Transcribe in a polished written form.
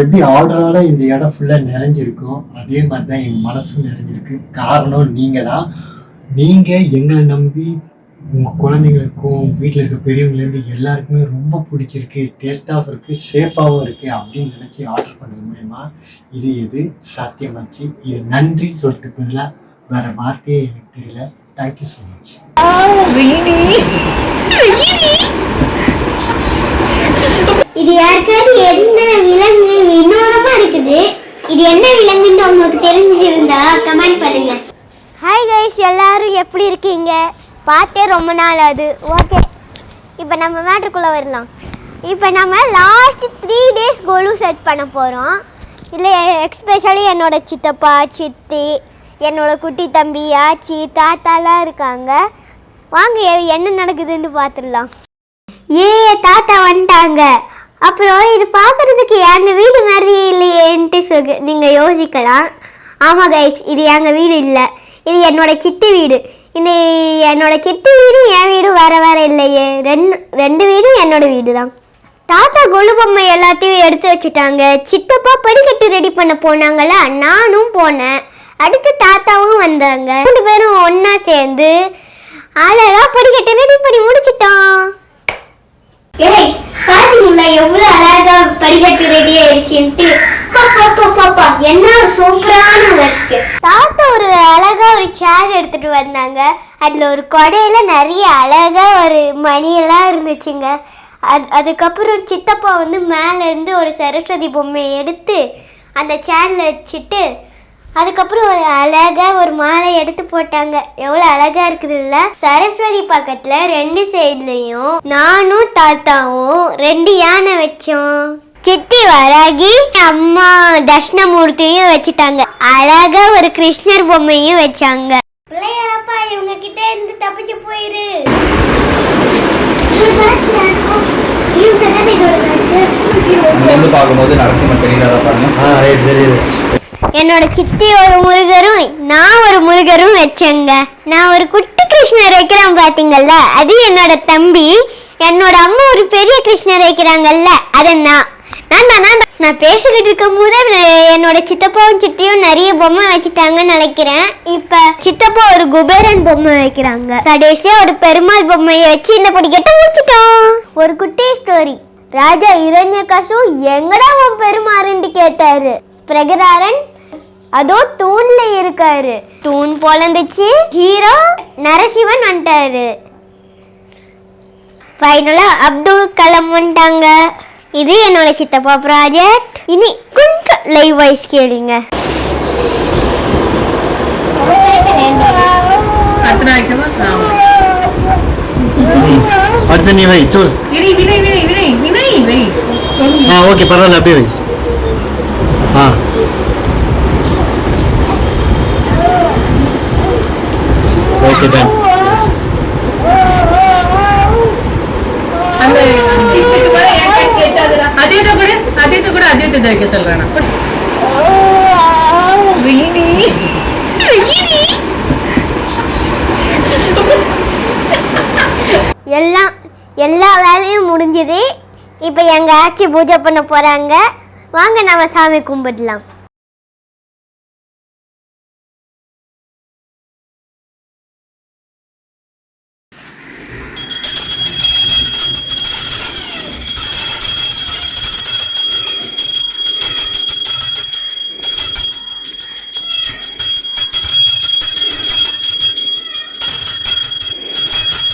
எப்படி ஆர்டரால இந்த இடம் ஃபுல்லா நிறைஞ்சிருக்கும் அதே மாதிரி தான் என் மனசும் நிறைஞ்சிருக்கு. காரணம் நீங்க தான். நீங்க எங்களை நம்பி உங்க குழந்தைங்களுக்கும் வீட்டில் இருக்க பெரியவங்கலேருந்து எல்லாருக்குமே ரொம்ப பிடிச்சிருக்கு, டேஸ்டாகவும் இருக்கு, சேஃபாகவும் இருக்கு அப்படின்னு நினைச்சு ஆர்டர் பண்ணது மூலயமா இது சாத்தியமாச்சு. இது நன்றின்னு சொல்லிட்டு பதிலாக வேற வார்த்தையே எனக்கு தெரியல. Thank you so much. இது யாருக்காவது என்ன விலங்கு வினோதமா இருக்குது, இது என்ன விலங்குன்னு உங்களுக்கு தெரிஞ்சிருந்தா கமெண்ட் பண்ணுங்க. ஹாய் கைஸ், எல்லாரும் எப்படி இருக்கீங்க? பார்த்தே ரொம்ப நாள் ஆகுது. ஓகே, இப்போ நம்ம மேட்ருக்குள்ளே வரலாம். இப்போ நம்ம லாஸ்ட் 3 days கோலு செட் பண்ண போகிறோம். இல்லை எக்ஸ்பெஷலி என்னோட சித்தப்பா, சித்தி, என்னோட குட்டி தம்பி, ஆச்சி, தாத்தாலாம் இருக்காங்க. வாங்க என்ன நடக்குதுன்னு பார்த்துடலாம். தாத்தா வந்துட்டாங்க. அப்புறம் இது பார்க்குறதுக்கு எங்கள் வீடு மாதிரி இல்லையேன்ட்டு நீங்கள் யோசிக்கலாம். ஆமாம் கைஸ், இது எங்கள் வீடு இல்லை, இது என்னோட சித்தி வீடு. இந்த என்னோட சித்தி வீடும் என் வீடும் வேறு வேறு இல்லையே, ரெண்டு வீடும் என்னோட வீடு தான். தாத்தா கொலு பொம்மை எல்லாத்தையும் எடுத்து வச்சுட்டாங்க. சித்தப்பா படிக்கட்டு ரெடி பண்ண போனாங்களா, நானும் போனேன். அடுத்து தாத்தாவும் வந்தாங்க. 2 பேரும் ஒன்றா சேர்ந்து அழகா படிக்கட்டு ரெடி பண்ணி முடிச்சிட்டோம். பாத்தீங்களா எவ்வளவு அழகா படிக்கட்டு ரெடி ஆயிடுச்சுன்ட்டு? என்ன சூப்பரான ஒர்க். தாத்தா ஒரு அழகா ஒரு சேர் எடுத்துட்டு வந்தாங்க. அதுல ஒரு கொடையில நிறைய அழகா ஒரு மணியெல்லாம் இருந்துச்சுங்க. அதுக்கப்புறம் சித்தப்பா வந்து மேல இருந்து ஒரு சரஸ்வதி பொம்மையை எடுத்து அந்த சேர்ல வச்சுட்டு அதுக்கப்புறம் ஒரு அழகா ஒரு மாலை எடுத்து போட்டாங்க. எவ்வளவு அழகா இருக்குது இல்ல? சரஸ்வதி பக்கத்துல 2 சைட்லயும் நானும் தாத்தாவும் 2 யானை வச்சோம். சித்தி வராகி, அம்மா தட்சிணமூர்த்தியும் வச்சுட்டாங்க. அழகா ஒரு கிருஷ்ணர் பொம்மையும் வச்சாங்க. பிள்ளையாரப்பா, இவங்க கிட்ட இருந்து தப்பிச்சு போயிரு. என்னோட சித்தி ஒரு முருகரும் நான் ஒரு முருகரும் வச்சேங்க. நான் ஒரு குட்டி கிருஷ்ணர் வைக்கிறேன் பாத்தீங்கல்ல, அது என்னோட தம்பி. என்னோட அம்மா ஒரு பெரிய கிருஷ்ணர் வைக்கிறாங்கல்ல, அது நான் பேசிக்கிட்டு இருக்கும் போது என்னோட சித்தப்பாவும் சித்தியும் நிறைய பொம்மை வச்சுட்டாங்கன்னு நினைக்கிறேன். இப்ப சித்தப்பா ஒரு குபேரன் பொம்மை வைக்கிறாங்க. கடைசியா ஒரு பெருமாள் பொம்மையை வச்சு இந்த படிக்கட்ட முடிச்சிட்டோம். ஒரு குட்டி ஸ்டோரி. ராஜா இரண்யகாசு எங்கடா உன் பெருமாறுன்னு கேட்டாரு. பிரகராரன் அதோ தூண்ல இருக்காரு. தூண் பொழந்துச்சு. ஹீரோ நரசிவன் வந்துட்டாரு. ஃபைனலா அப்துல் கலாம் வந்துட்டாங்க. இது என்னோட சித்தப்பா ப்ராஜெக்ட். இனி கொஞ்சம் லைவ் வாய்ஸ் கேளுங்க. அடுத்து நீ வை. ஓகே, பரவாயில்ல, அப்படியே வை. Okay done. அதே சொல்றேன். எல்லா வேலையும் முடிஞ்சது. இப்போ எங்க ஆச்சி பூஜை பண்ண போறாங்க. வாங்க நம்ம சாமி கும்பிடலாம்.